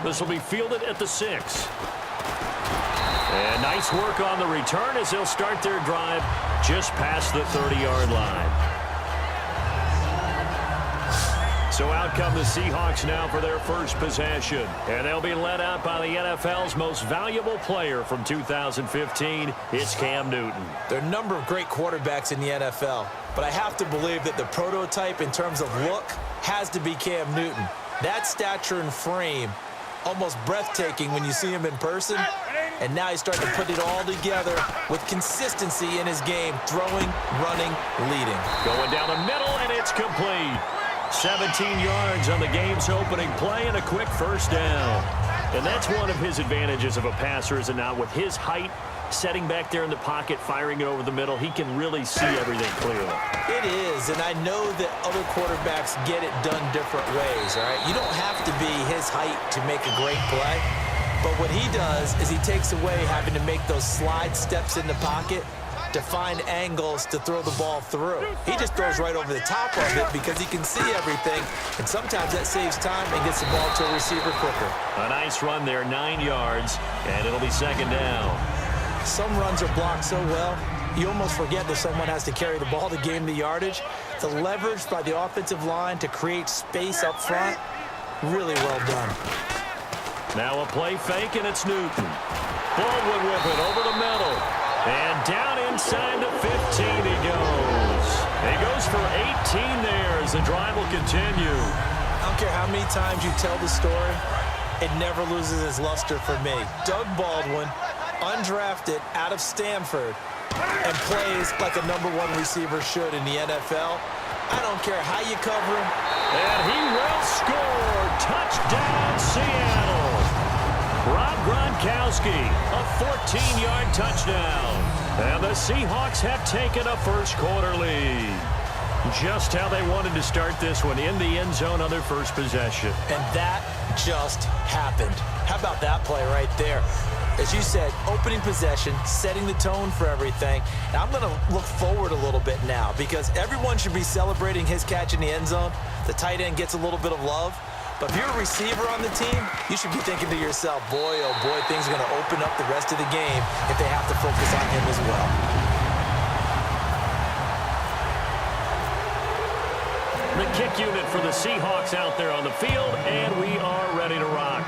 This will be fielded at the 6. And nice work on the return as they'll start their drive just past the 30-yard line. So out come the Seahawks now for their first possession. And they'll be led out by the NFL's most valuable player from 2015. It's Cam Newton. There are a number of great quarterbacks in the NFL, but I have to believe that the prototype in terms of look has to be Cam Newton. That stature and frame, almost breathtaking when you see him in person. And now he's starting to put it all together with consistency in his game, throwing, running, leading. Going down the middle, and it's complete. 17 yards on the game's opening play and a quick first down. And that's one of his advantages of a passer, is it not? With his height, setting back there in the pocket, firing it over the middle, he can really see everything clearly. It is, and I know that other quarterbacks get it done different ways, all right? You don't have to be his height to make a great play. But what he does is he takes away having to make those slide steps in the pocket to find angles to throw the ball through. He just throws right over the top of it because he can see everything, and sometimes that saves time and gets the ball to a receiver quicker. A nice run there, 9 yards, and it'll be second down. Some runs are blocked so well, you almost forget that someone has to carry the ball to gain the yardage. The leverage by the offensive line to create space up front, really well done. Now a play fake, and it's Newton. Baldwin with it over the middle. And down inside the 15 he goes. He goes for 18 there as the drive will continue. I don't care how many times you tell the story, it never loses its luster for me. Doug Baldwin, undrafted out of Stanford, and plays like a #1 receiver should in the NFL. I don't care how you cover him. And he will score. Touchdown, Seattle. Rob Gronkowski, a 14-yard touchdown. And the Seahawks have taken a first-quarter lead. Just how they wanted to start this one, in the end zone on their first possession. And that just happened. How about that play right there? As you said, opening possession, setting the tone for everything. And I'm going to look forward a little bit now because everyone should be celebrating his catch in the end zone. The tight end gets a little bit of love. But if you're a receiver on the team, you should be thinking to yourself, boy, oh boy, things are going to open up the rest of the game if they have to focus on him as well. The kick unit for the Seahawks out there on the field, and we are ready to rock.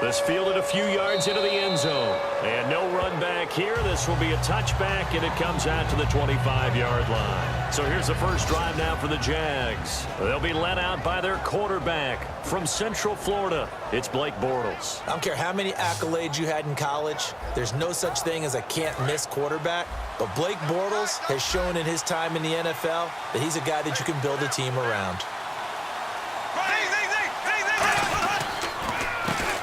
This fielded a few yards into the end zone. And no run back here. This will be a touchback, and it comes out to the 25-yard line. So here's the first drive now for the Jags. They'll be led out by their quarterback from Central Florida. It's Blake Bortles. I don't care how many accolades you had in college. There's no such thing as a can't-miss quarterback. But Blake Bortles has shown in his time in the NFL that he's a guy that you can build a team around.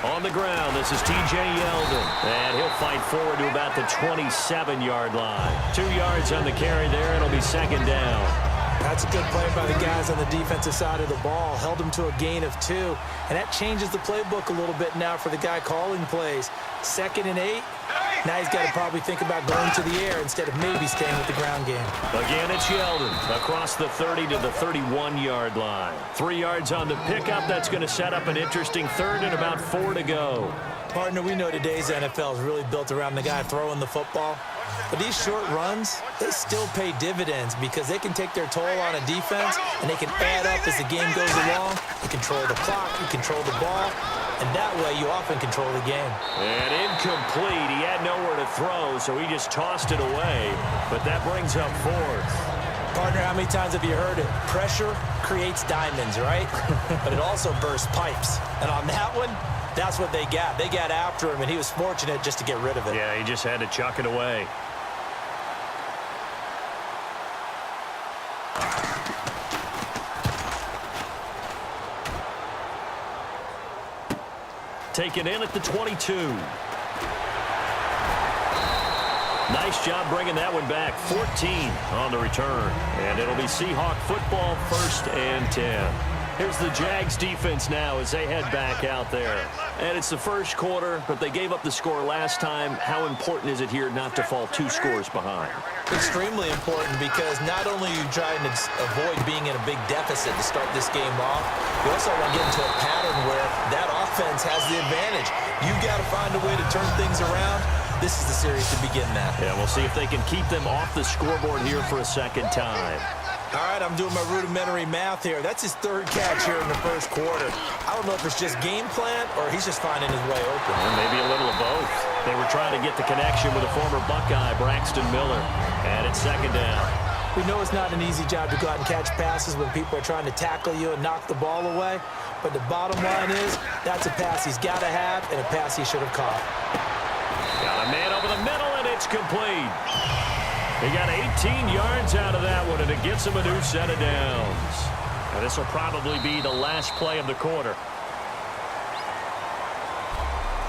On the ground, this is T.J. Yeldon. And he'll fight forward to about the 27-yard line. 2 yards on the carry there, and it'll be second down. That's a good play by the guys on the defensive side of the ball. Held him to a gain of 2. And that changes the playbook a little bit now for the guy calling plays. 2nd and 8. Now he's got to probably think about going to the air instead of maybe staying with the ground game. Again, it's Yeldon across the 30 to the 31-yard line. 3 yards on the pickup. That's going to set up an interesting third and about 4 to go. Partner, we know today's NFL is really built around the guy throwing the football. But these short runs, they still pay dividends because they can take their toll on a defense and they can add up as the game goes along. You control the clock, you control the ball, and that way you often control the game. And incomplete. He had nowhere to throw, so he just tossed it away. But that brings up 4th. Partner, how many times have you heard it? Pressure creates diamonds, right? But it also bursts pipes. And on that one, that's what they got. They got after him, and he was fortunate just to get rid of it. Yeah, he just had to chuck it away. Taken in at the 22. Nice job bringing that one back. 14 on the return. And it'll be Seahawk football, 1st and 10. Here's the Jags defense now as they head back out there. And it's the first quarter, but they gave up the score last time. How important is it here not to fall 2 scores behind? Extremely important, because not only are you trying to avoid being in a big deficit to start this game off, you also want to get into a pattern where that offense has the advantage. You've got to find a way to turn things around. This is the series to begin that. Yeah, we'll see if they can keep them off the scoreboard here for a second time. All right, I'm doing my rudimentary math here. That's his 3rd catch here in the first quarter. I don't know if it's just game plan or he's just finding his way open. Or maybe a little of both. They were trying to get the connection with a former Buckeye, Braxton Miller. And it's 2nd down. We know it's not an easy job to go out and catch passes when people are trying to tackle you and knock the ball away. But the bottom line is that's a pass he's got to have and a pass he should have caught. Got a man over the middle, and it's complete. He got 18 yards out of that one, and it gets him a new set of downs. And this will probably be the last play of the quarter.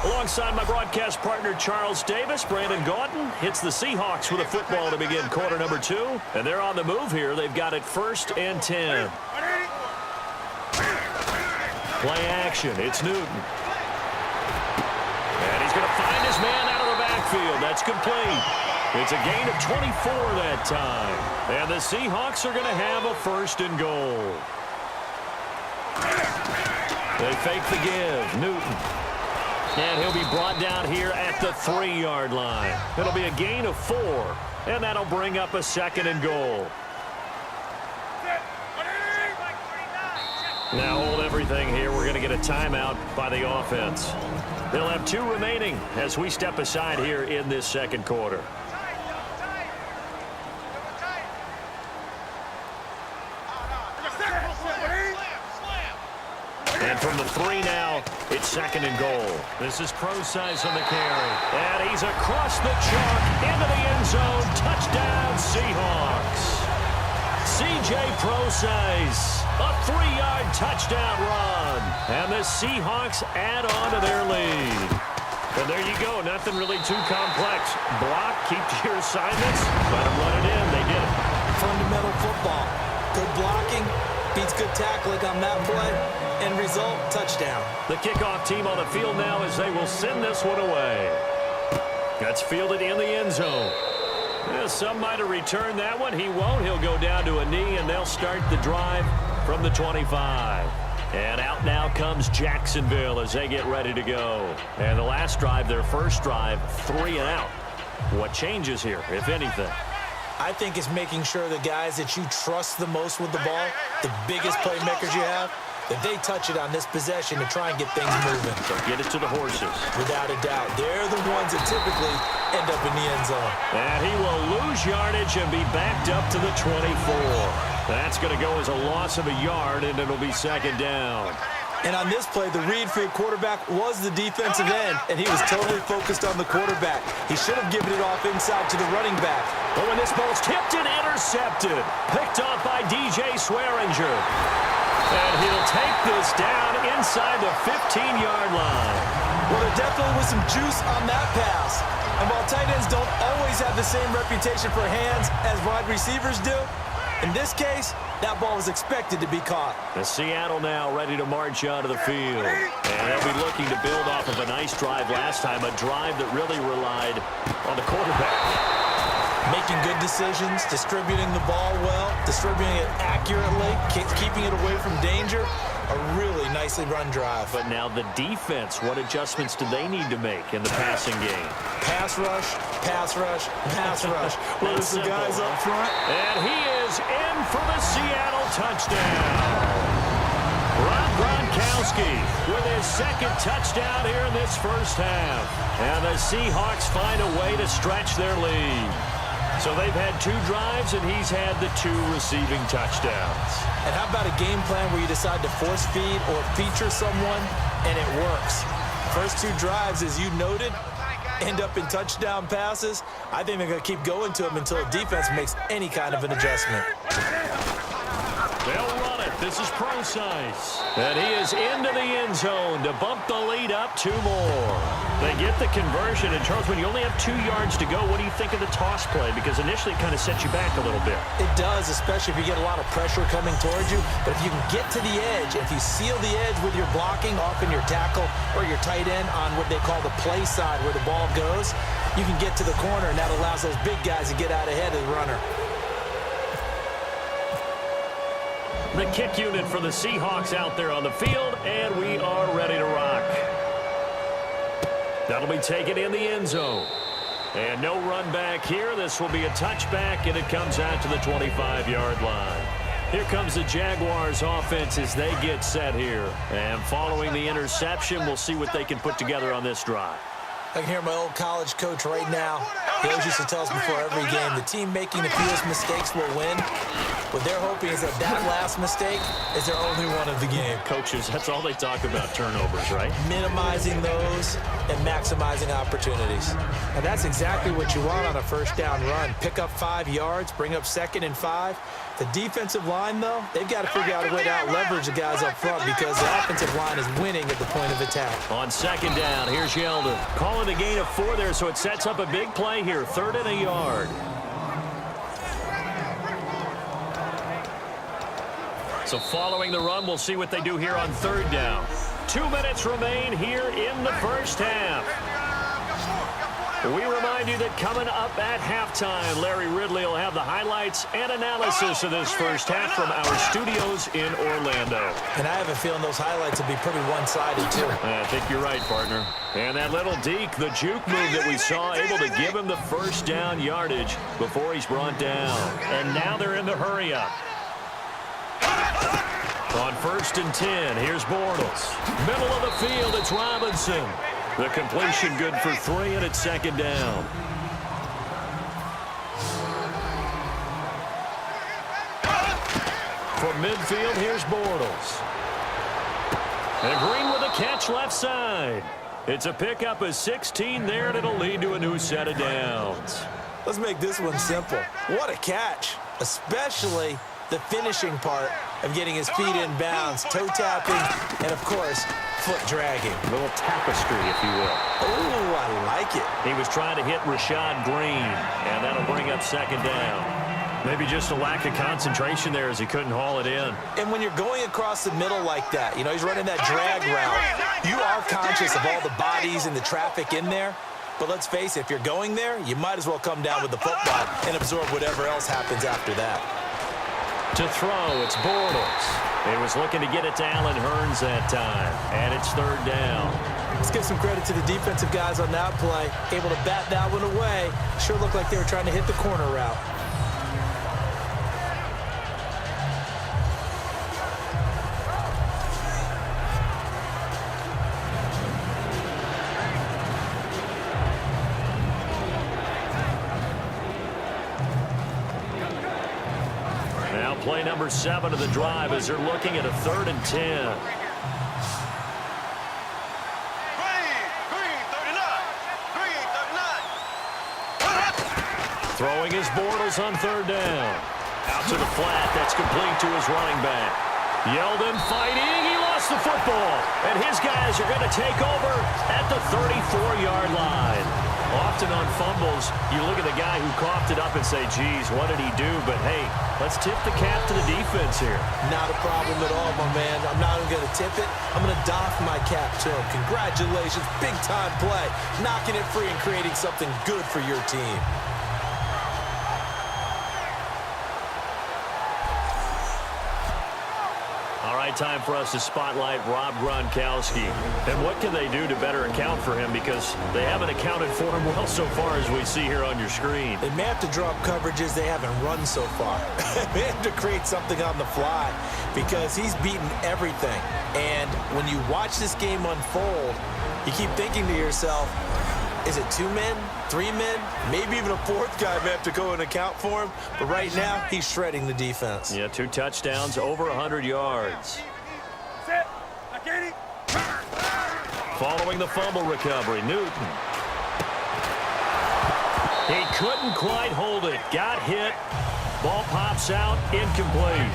Alongside my broadcast partner, Charles Davis, Brandon Gaudin hits the Seahawks with a football to begin quarter number 2. And they're on the move here. They've got it 1st and 10. Play action. It's Newton. And he's going to find his man out of the backfield. That's complete. It's a gain of 24 that time. And the Seahawks are going to have a 1st and goal. They fake the give. Newton. And he'll be brought down here at the 3-yard line. It'll be a gain of 4. And that'll bring up a 2nd and goal. Now hold everything here. We're going to get a timeout by the offense. They'll have 2 remaining as we step aside here in this 2nd quarter. And from the 3 now, it's 2nd and goal. This is Procise on the carry. And he's across the chalk into the end zone. Touchdown, Seahawks. C.J. Procise, a 3-yard touchdown run. And the Seahawks add on to their lead. And there you go. Nothing really too complex. Block, keep to your assignments, let them run it in. They did it. Fundamental football. Good blocking beats good tackling on that play. End result, touchdown. The kickoff team on the field now as they will send this one away. That's fielded in the end zone. Yeah, some might have returned that one. He won't. He'll go down to a knee, and they'll start the drive from the 25. And out now comes Jacksonville as they get ready to go. And the last drive, their first drive, 3 and out. What changes here, if anything? I think it's making sure the guys that you trust the most with the ball, the biggest playmakers you have, that they touch it on this possession to try and get things moving. So get it to the horses. Without a doubt. They're the ones that typically end up in the end zone. And he will lose yardage and be backed up to the 24. That's going to go as a loss of a yard, and it'll be 2nd down. And on this play, the read for the quarterback was the defensive end, and he was totally focused on the quarterback. He should have given it off inside to the running back. But when this ball's tipped and intercepted, picked off by DJ Swearinger. And he'll take this down inside the 15-yard line. Well, there definitely was some juice on that pass. And while tight ends don't always have the same reputation for hands as wide receivers do, in this case, that ball was expected to be caught. The Seattle now ready to march onto the field. And they'll be looking to build off of a nice drive last time, a drive that really relied on the quarterback. Making good decisions, distributing the ball well, distributing it accurately, keeping it away from danger. A really nicely run drive. But now the defense, what adjustments do they need to make in the passing game? Pass rush, pass rush, pass rush. What is the guys up front? And he is in for the Seattle touchdown. Rob Gronkowski with his 2nd touchdown here in this first half. And the Seahawks find a way to stretch their lead. So they've had 2 drives, and he's had the 2 receiving touchdowns. And how about a game plan where you decide to force feed or feature someone, and it works? First 2 drives, as you noted, end up in touchdown passes. I think they're going to keep going to them until the defense makes any kind of an adjustment. They'll run it. This is Procise. And he is into the end zone to bump the lead up 2 more. They get the conversion. And, Charles, when you only have 2 yards to go, what do you think of the toss play? Because initially it kind of sets you back a little bit. It does, especially if you get a lot of pressure coming towards you. But if you can get to the edge, if you seal the edge with your blocking, often your tackle or your tight end on what they call the play side where the ball goes, you can get to the corner, and that allows those big guys to get out ahead of the runner. The kick unit for the Seahawks out there on the field, and we are ready to rock. That'll be taken in the end zone. And no run back here. This will be a touchback, and it comes out to the 25-yard line. Here comes the Jaguars offense as they get set here. And following the interception, we'll see what they can put together on this drive. I can hear my old college coach right now. He always used to tell us before every game, the team making the fewest mistakes will win. What they're hoping is that last mistake is their only one of the game. Coaches, that's all they talk about, turnovers, right? Minimizing those and maximizing opportunities. And that's exactly what you want on a first down run. Pick up 5 yards, bring up 2nd and 5. The defensive line, though, they've got to figure out a way to out-leverage the guys up front because the offensive line is winning at the point of attack. On 2nd down, here's Yeldon. Calling a gain of 4 there, so it sets up a big play here, 3rd and a yard. So following the run, we'll see what they do here on 3rd down. 2 minutes remain here in the first half. We remind you that coming up at halftime, Larry Ridley will have the highlights and analysis of this first half from our studios in Orlando. And I have a feeling those highlights will be pretty one-sided, too. I think you're right, partner. And that little deke, the juke move that we saw, able to give him the first down yardage before he's brought down. And now they're in the hurry-up. On 1st and 10, here's Bortles. Middle of the field, it's Robinson. The completion good for 3, and it's 2nd down. From midfield, here's Bortles. And Green with a catch left side. It's a pickup of 16 there, and it'll lead to a new set of downs. Let's make this one simple. What a catch, especially the finishing part of getting his feet in bounds, toe tapping, and, of course, foot dragging. A little tapestry, if you will. Oh, I like it. He was trying to hit Rashad Green, and that'll bring up 2nd down. Maybe just a lack of concentration there as he couldn't haul it in. And when you're going across the middle like that, you know, he's running that drag route, you are conscious of all the bodies and the traffic in there. But let's face it, if you're going there, you might as well come down with the football and absorb whatever else happens after that. To throw, it's Bortles. He was looking to get it to Allen Hurns that time, and it's 3rd down. Let's give some credit to the defensive guys on that play. Able to bat that one away. Sure looked like they were trying to hit the corner route. Play number 7 of the drive as they're looking at a 3rd and 10. Throwing his Bortles on 3rd down. Out to the flat. That's complete to his running back. Yeldon fighting. He lost the football. And his guys are going to take over at the 34-yard line. Often on fumbles, you look at the guy who coughed it up and say, geez, what did he do? But, hey, let's tip the cap to the defense here. Not a problem at all, my man. I'm not even going to tip it. I'm going to doff my cap to him. Congratulations. Big-time play. Knocking it free and creating something good for your team. Time for us to spotlight Rob Gronkowski. And what can they do to better account for him? Because they haven't accounted for him well so far as we see here on your screen. They may have to draw up coverages they haven't run so far. They have to create something on the fly because he's beaten everything. And when you watch this game unfold, you keep thinking to yourself, is it 2 men, 3 men, maybe even a 4th guy may have to go and account for him. But right now, he's shredding the defense. Yeah, 2 touchdowns, over 100 yards. Following the fumble recovery, Newton. He couldn't quite hold it. Got hit. Ball pops out, incomplete.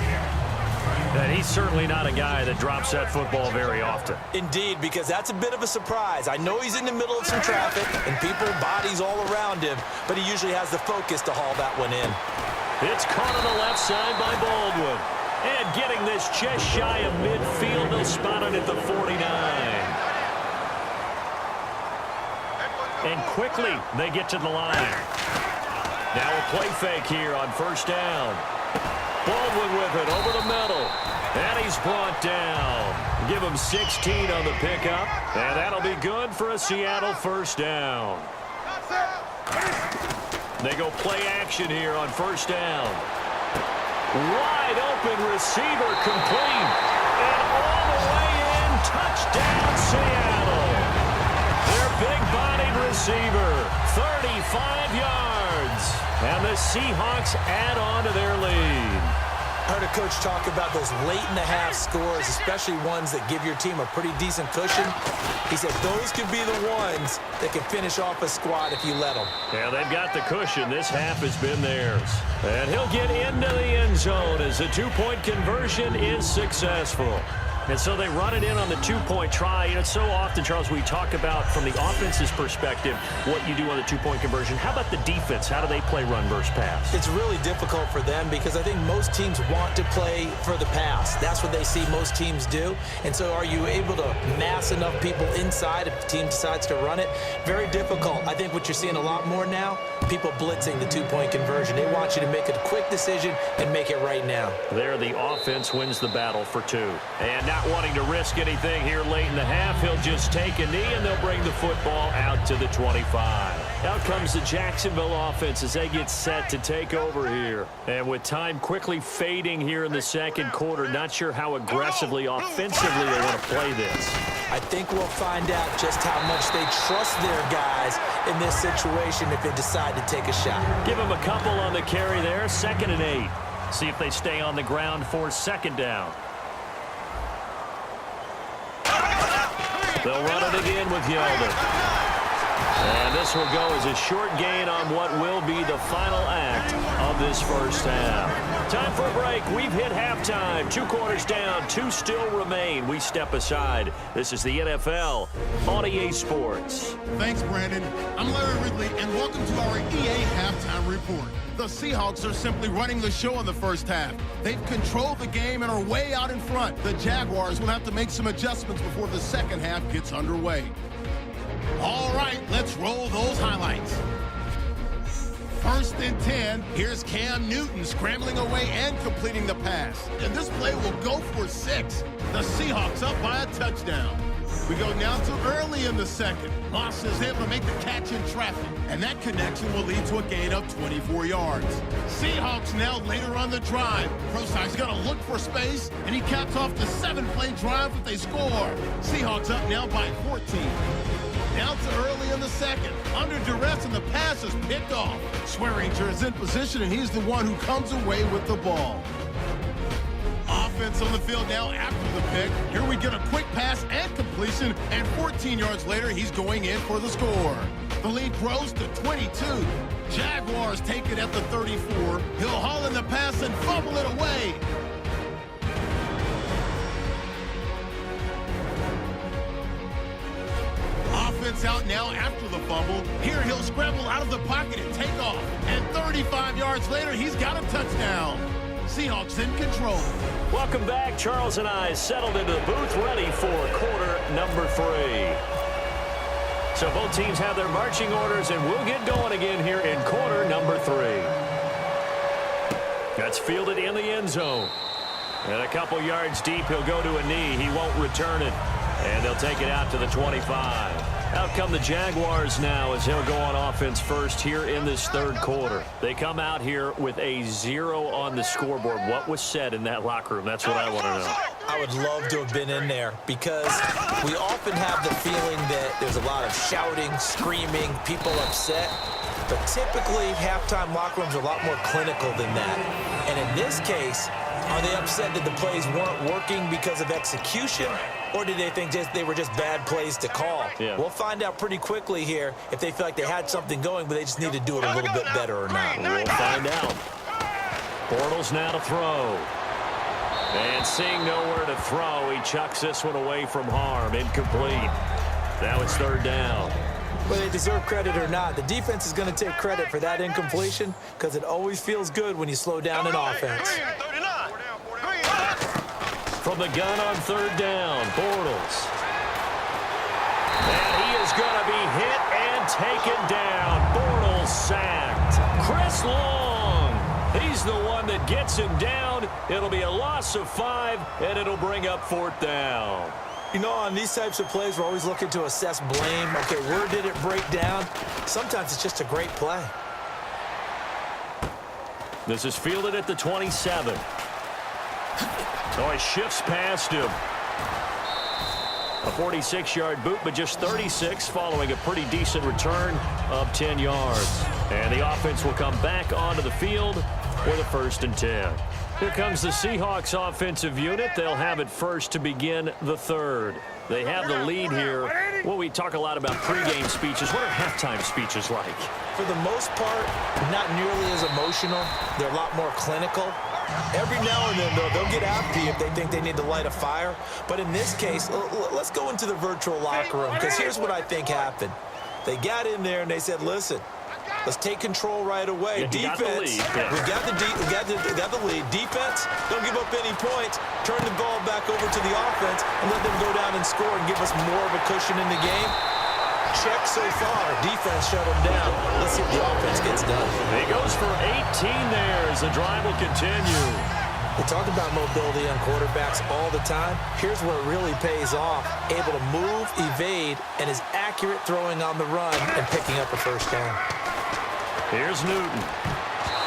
And he's certainly not a guy that drops that football very often. Indeed, because that's a bit of a surprise. I know he's in the middle of some traffic and people, bodies all around him, but he usually has the focus to haul that one in. It's caught on the left side by Baldwin. And getting this just shy of midfield, they'll spot it at the 49. And quickly, they get to the line. Now a play fake here on first down. Baldwin with it over the middle. And he's brought down. Give him 16 on the pickup. And that'll be good for a Seattle first down. They go play action here on first down. Wide open receiver complete. And all the way in, touchdown Seattle. Their big-bodied receiver, 35 yards. And the Seahawks add on to their lead. I heard a coach talk about those late-in-the-half scores, especially ones that give your team a pretty decent cushion. He said those could be the ones that can finish off a squad if you let them. Yeah, they've got the cushion. This half has been theirs. And he'll get into the end zone as the two-point conversion is successful. And so they run it in on the two-point try. You know, so often, Charles, we talk about, from the offense's perspective, what you do on the two-point conversion. How about the defense? How do they play run versus pass? It's really difficult for them because I think most teams want to play for the pass. That's what they see most teams do. And so are you able to mass enough people inside if the team decides to run it? Very difficult. I think what you're seeing a lot more now, people blitzing the two-point conversion. They want you to make a quick decision and make it right now. There, the offense wins the battle for two. And not wanting to risk anything here late in the half, he'll just take a knee, and they'll bring the football out to the 25. Out comes the Jacksonville offense as they get set to take over here. And with time quickly fading here in the second quarter, not sure how aggressively, offensively they want to play this. I think we'll find out just how much they trust their guys in this situation if they decide to take a shot. Give them a couple on the carry there, 2nd and 8. See if they stay on the ground for 2nd down. They'll run it again with Yeldon. And this will go as a short gain on what will be the final act of this first half. Time for a break. We've hit halftime. 2 quarters down, 2 still remain. We step aside. This is the NFL on EA Sports. Thanks, Brandon. I'm Larry Ridley, and welcome to our EA Halftime Report. The Seahawks are simply running the show in the first half. They've controlled the game and are way out in front. The Jaguars will have to make some adjustments before the second half gets underway. All right, let's roll those highlights. 1st and 10. Here's Cam Newton scrambling away and completing the pass. And this play will go for 6. The Seahawks up by a touchdown. We go now to early in the second. Moss is able to make the catch in traffic, and that connection will lead to a gain of 24 yards. Seahawks now later on the drive. Prosci's going to look for space, and he caps off the 7-play drive if they score. Seahawks up now by 14. Now to early in the second. Under duress, and the pass is picked off. Swearinger is in position, and he's the one who comes away with the ball. Offense on the field now after the pick. Here we get a quick pass and completion, and 14 yards later, he's going in for the score. The lead grows to 22. Jaguars take it at the 34. He'll haul in the pass and fumble it away. Offense out now after the fumble. Here he'll scramble out of the pocket and take off. And 35 yards later, he's got a touchdown. Seahawks in control. Welcome back. Charles and I settled into the booth, ready for quarter number 3. So both teams have their marching orders, and we'll get going again here in quarter number 3. That's fielded in the end zone. And a couple yards deep, he'll go to a knee. He won't return it. And they'll take it out to the 25. Out come the Jaguars now as they'll go on offense first here in this third quarter. They come out here with a 0 on the scoreboard. What was said in that locker room? That's what I want to know. I would love to have been in there because we often have the feeling that there's a lot of shouting, screaming, people upset. But typically, halftime locker rooms are a lot more clinical than that. And in this case, are they upset that the plays weren't working because of execution? Or did they think they were just bad plays to call? Yeah. We'll find out pretty quickly here if they feel like they had something going, but they just need to do it a little bit better or not. We'll find out. Bortles now to throw. And seeing nowhere to throw, he chucks this one away from harm. Incomplete. Now it's third down. Whether they deserve credit or not, the defense is going to take credit for that incompletion because it always feels good when you slow down an offense. From the gun on third down, Bortles. And he is going to be hit and taken down. Bortles sacked. Chris Long, he's the one that gets him down. It'll be a loss of 5, and it'll bring up fourth down. You know, on these types of plays, we're always looking to assess blame. Okay, where did it break down? Sometimes it's just a great play. This is fielded at the 27. So he shifts past him. A 46-yard boot, but just 36 following a pretty decent return of 10 yards. And the offense will come back onto the field for the 1st and 10. Here comes the Seahawks offensive unit. They'll have it first to begin the third. They have the lead here. Well, we talk a lot about pregame speeches. What are halftime speeches like? For the most part, not nearly as emotional. They're a lot more clinical. Every now and then, though, they'll get after you if they think they need to light a fire. But in this case, let's go into the virtual locker room, because here's what I think happened. They got in there and they said, listen, let's take control right away. Yeah, defense, we got the lead. Defense, don't give up any points. Turn the ball back over to the offense and let them go down and score and give us more of a cushion in the game. Check so far. Defense shut him down. Let's see if the offense gets done. He goes for 18 there as the drive will continue. We talk about mobility on quarterbacks all the time. Here's where it really pays off. Able to move, evade, and is accurate throwing on the run and picking up a first down. Here's Newton.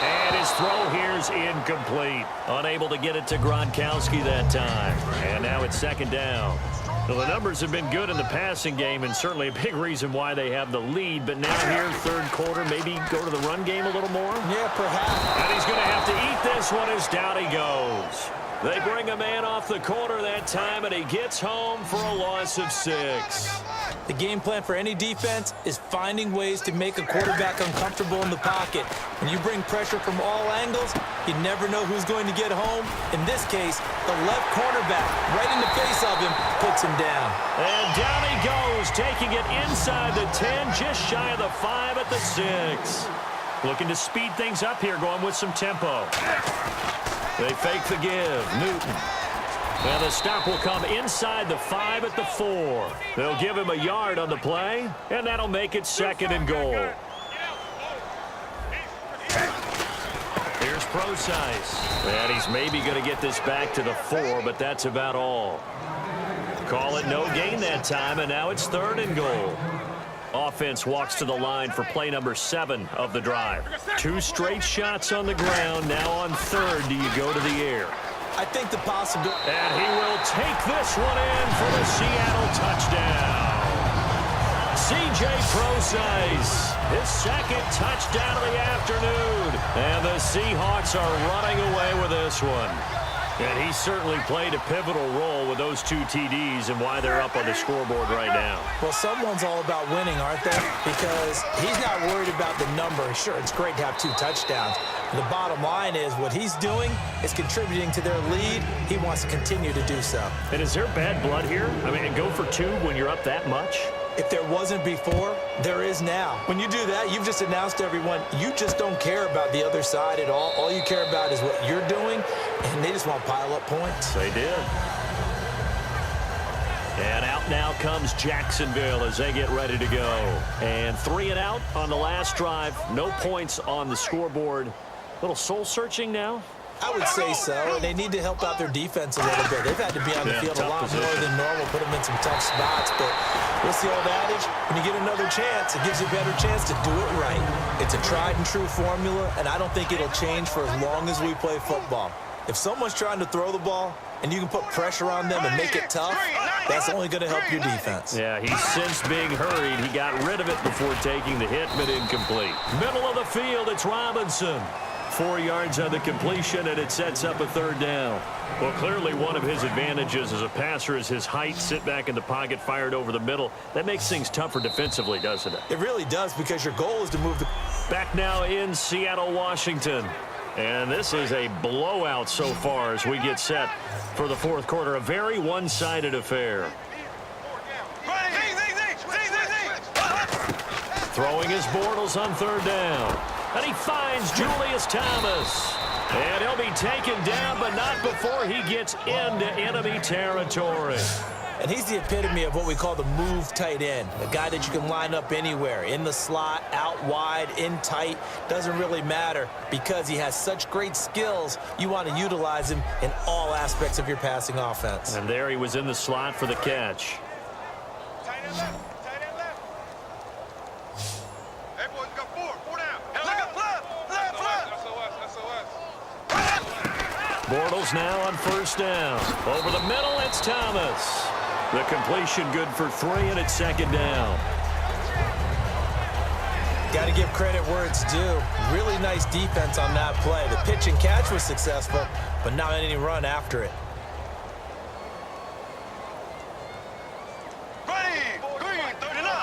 And his throw here's incomplete. Unable to get it to Gronkowski that time. And now it's second down. Well, the numbers have been good in the passing game and certainly a big reason why they have the lead. But now here, third quarter, maybe go to the run game a little more? Yeah, perhaps. And he's going to have to eat this one as down he goes. They bring a man off the corner that time, and he gets home for a loss of 6. The game plan for any defense is finding ways to make a quarterback uncomfortable in the pocket. When you bring pressure from all angles, you never know who's going to get home. In this case, the left cornerback, right in the face of him, puts him down. And down he goes, taking it inside the 10, just shy of the 5 at the 6. Looking to speed things up here, going with some tempo. They fake the give. Newton. And the stop will come inside the 5 at the 4. They'll give him a yard on the play, and that'll make it 2nd and goal. Here's Procise. And he's maybe going to get this back to the 4, but that's about all. Call it no gain that time, and now it's 3rd and goal. Offense walks to the line for play number 7 of the drive. 2 straight shots on the ground. Now on 3rd, do you go to the air? I think the possibility. And he will take this one in for the Seattle touchdown. C.J. Procise, his 2nd touchdown of the afternoon. And the Seahawks are running away with this one. And he certainly played a pivotal role with those 2 TDs and why they're up on the scoreboard right now. Well, someone's all about winning, aren't they? Because he's not worried about the number. Sure, it's great to have 2 touchdowns. The bottom line is what he's doing is contributing to their lead. He wants to continue to do so. And is there bad blood here? I mean, go for 2 when you're up that much? If there wasn't before, there is now. When you do that, you've just announced to everyone, you just don't care about the other side at all. All you care about is what you're doing, and they just want to pile up points. They did. And out now comes Jacksonville as they get ready to go. And 3 and out on the last drive. No points on the scoreboard. A little soul-searching now? I would say so, and they need to help out their defense a little bit. They've had to be on the field a lot more than normal, put them in some tough spots, but what's the old adage? When you get another chance, it gives you a better chance to do it right. It's a tried-and-true formula, and I don't think it'll change for as long as we play football. If someone's trying to throw the ball and you can put pressure on them and make it tough, that's only going to help your defense. Yeah, he's since being hurried. He got rid of it before taking the hit, but incomplete. Middle of the field, it's Robinson. 4 yards on the completion, and it sets up a 3rd down. Well, clearly one of his advantages as a passer is his height. Sit back in the pocket, fired over the middle. That makes things tougher defensively, doesn't it? It really does, because your goal is to move the... Back now in Seattle, Washington. And this is a blowout so far as we get set for the fourth quarter. A very one-sided affair. Throwing his Bortles on third down. And he finds Julius Thomas. And he'll be taken down, but not before he gets into enemy territory. And he's the epitome of what we call the move tight end, a guy that you can line up anywhere, in the slot, out wide, in tight, doesn't really matter because he has such great skills. You want to utilize him in all aspects of your passing offense. And there he was in the slot for the catch. Tight end left. Tight end left. Hey, boys, we got four down. Left. Bortles now on first down. Over the middle, it's Thomas. The completion good for 3, and it's second down. Got to give credit where it's due. Really nice defense on that play. The pitch and catch was successful, but not any run after it. Green 39.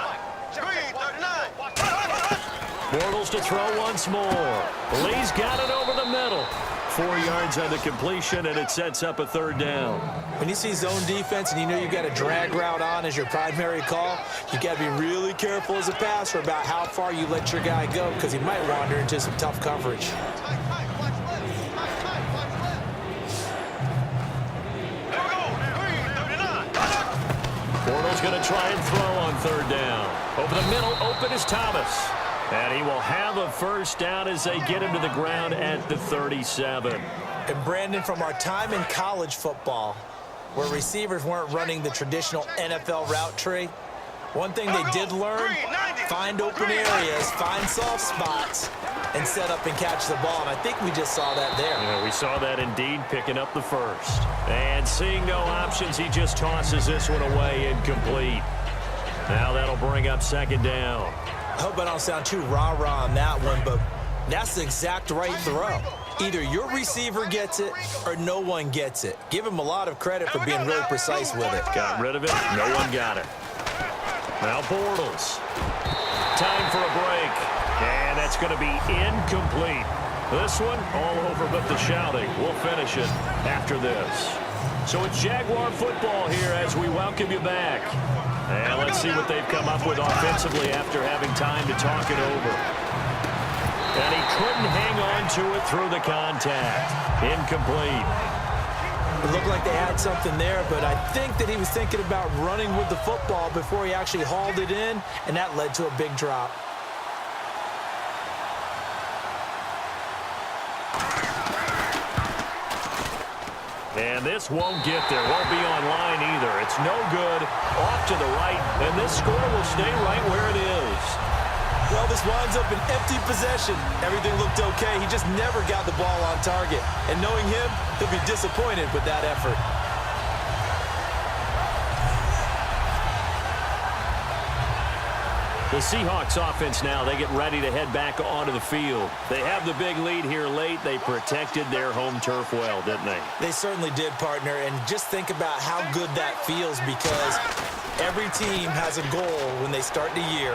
Bortles to throw once more. Lee's got it over the middle. 4 yards on the completion, and it sets up a third down. When you see zone defense and you know you've got a drag route on as your primary call, you got to be really careful as a passer about how far you let your guy go because he might wander into some tough coverage. Bortles going to try and throw on third down. Over the middle, open is Thomas. And he will have a first down as they get him to the ground at the 37. And Brandon, from our time in college football, where receivers weren't running the traditional NFL route tree, one thing they did learn, find open areas, find soft spots, and set up and catch the ball. And I think we just saw that there. Yeah, we saw that indeed, picking up the first. And seeing no options, he just tosses this one away, incomplete. Now that'll bring up second down. I hope I don't sound too rah-rah on that one, but that's the exact right throw. Either your receiver gets it or no one gets it. Give him a lot of credit for being really precise with it. Got rid of it. No one got it. Now Bortles. Time for a break. And that's going to be incomplete. This one all over but the shouting. We'll finish it after this. So it's Jaguar football here as we welcome you back. And let's see what they've come up with offensively after having time to talk it over. And he couldn't hang on to it through the contact. Incomplete. It looked like they had something there, but I think that he was thinking about running with the football before he actually hauled it in, and that led to a big drop. And this won't get there. Won't be online either. It's no good. Off to the right. And this score will stay right where it is. Well, this winds up an empty possession. Everything looked okay. He just never got the ball on target. And knowing him, he'll be disappointed with that effort. The Seahawks offense now, they get ready to head back onto the field. They have the big lead here late. They protected their home turf well, didn't they? They certainly did, partner. And just think about how good that feels because every team has a goal when they start the year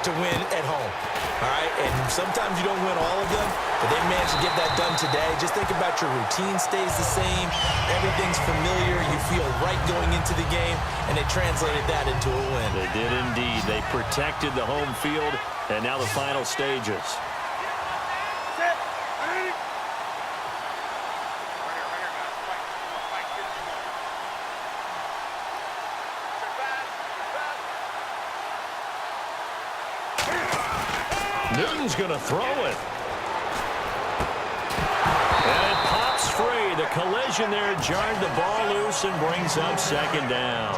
to win at home. All right? And sometimes you don't win all of them, but they managed to get that done today. Just think about your routine stays the same. Everything's familiar. You feel right going into the game, and they translated that into a win. They did indeed. They protected the home field, and now the final stages. Newton's going to throw it. And it pops free. The collision there jarred the ball loose and brings up second down.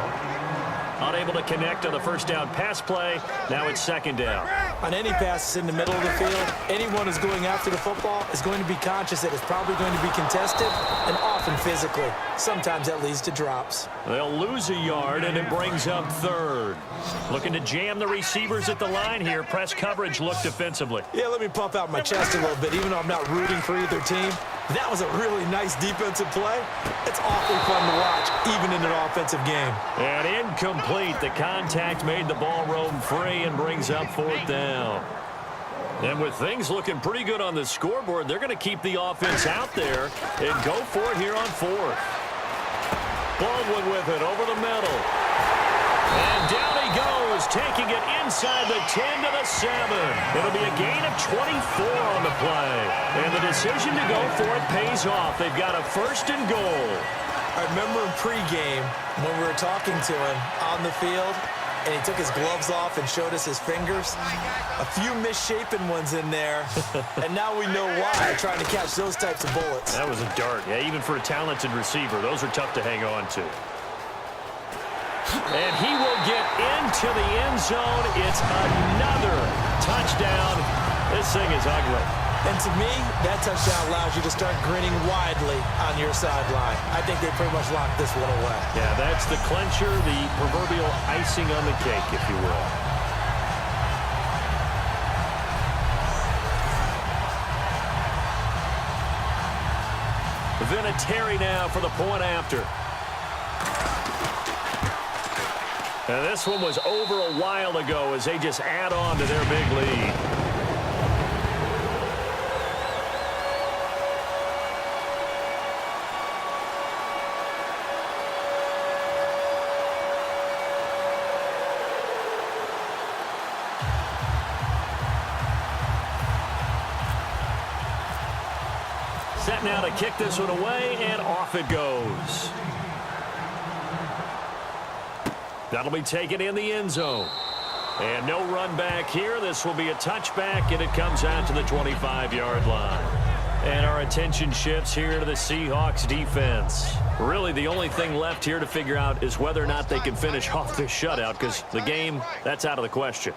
Unable to connect on the first down pass play. Now it's second down. On any passes in the middle of the field, anyone who's going after the football is going to be conscious that it's probably going to be contested and often physically. Sometimes that leads to drops. They'll lose a yard, and it brings up third. Looking to jam the receivers at the line here. Press coverage look defensively. Yeah, let me pump out my chest a little bit, even though I'm not rooting for either team. That was a really nice defensive play. It's awfully fun to watch, even in an offensive game. And incomplete. The contact made the ball roam free and brings up fourth down. And with things looking pretty good on the scoreboard, they're going to keep the offense out there and go for it here on fourth. Baldwin with it over the middle. And down he goes, taking it inside the 10 to the 7. It'll be a gain of 24 on the play. And the decision to go for it pays off. They've got a first and goal. I remember in pregame when we were talking to him on the field, and he took his gloves off and showed us his fingers. A few misshapen ones in there, and now we know why, trying to catch those types of bullets. That was a dart. Yeah, even for a talented receiver, those are tough to hang on to. And he will get into the end zone. It's another touchdown. This thing is ugly. And to me, that touchdown allows you to start grinning widely on your sideline. I think they pretty much locked this one away. Yeah, that's the clincher, the proverbial icing on the cake, if you will. Vinatieri now for the point after. And this one was over a while ago as they just add on to their big lead. Set now to kick this one away, and off it goes. That'll be taken in the end zone. And no run back here. This will be a touchback, and it comes out to the 25-yard line. And our attention shifts here to the Seahawks defense. Really, the only thing left here to figure out is whether or not they can finish off this shutout, because the game, that's out of the question.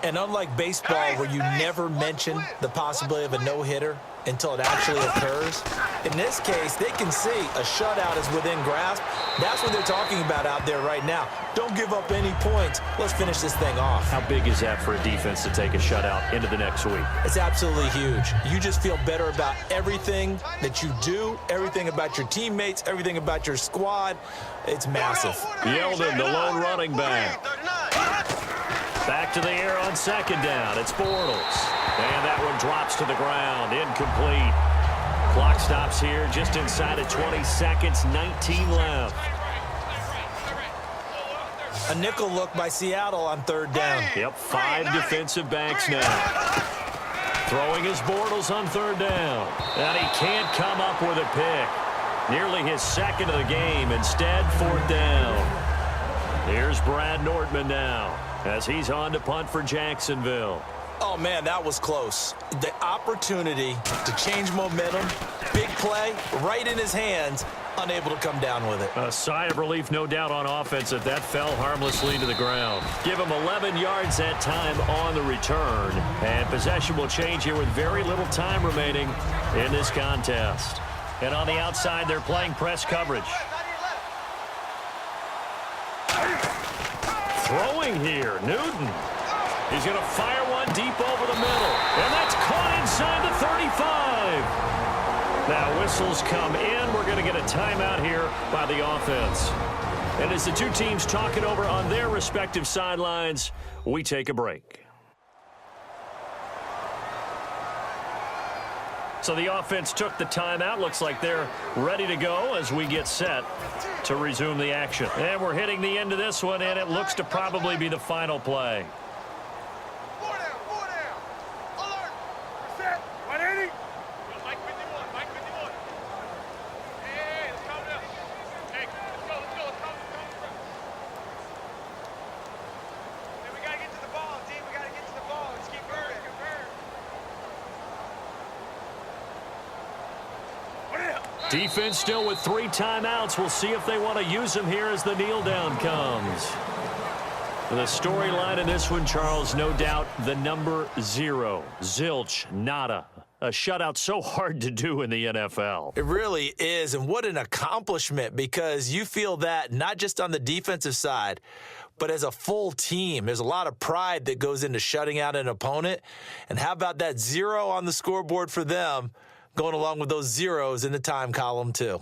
And unlike baseball, where you never mention the possibility of a no-hitter until it actually occurs, in this case, they can see a shutout is within grasp. That's what they're talking about out there right now. Don't give up any points. Let's finish this thing off. How big is that for a defense to take a shutout into the next week? It's absolutely huge. You just feel better about everything that you do, everything about your teammates, everything about your squad. It's massive. Yeldon, the lone running back. Back to the air on second down. It's Bortles. And that one drops to the ground. Incomplete. Clock stops here just inside of 20 seconds. 19 left. A nickel look by Seattle on third down. Yep, 5 defensive backs now. Throwing his Bortles on third down. And he can't come up with a pick. Nearly his second of the game. Instead, fourth down. Here's Brad Nordman now as he's on to punt for Jacksonville. Oh, man, that was close. The opportunity to change momentum, big play, right in his hands, unable to come down with it. A sigh of relief, no doubt, on offense that fell harmlessly to the ground. Give him 11 yards that time on the return. And possession will change here with very little time remaining in this contest. And on the outside, they're playing press coverage. Throwing here, Newton. He's going to fire one deep over the middle. And that's caught inside the 35. Now whistles come in. We're going to get a timeout here by the offense. And as the two teams talk it over on their respective sidelines, we take a break. So the offense took the timeout. Looks like they're ready to go as we get set to resume the action. And we're hitting the end of this one, and it looks to probably be the final play. 4 down, 4 down. Alert. Set. 180. Mike 51, Mike 51. Hey, let's calm down. Hey, let's go, let's calm down. Hey, we got to get to the ball, team. We got to get to the ball. Let's keep moving. Defense still with 3 timeouts. We'll see if they want to use them here as the kneel down comes. The storyline in this one, Charles, no doubt the number 0. Zilch, nada. A shutout so hard to do in the NFL. It really is, and what an accomplishment, because you feel that not just on the defensive side, but as a full team. There's a lot of pride that goes into shutting out an opponent. And how about that 0 on the scoreboard for them, going along with those zeros in the time column too.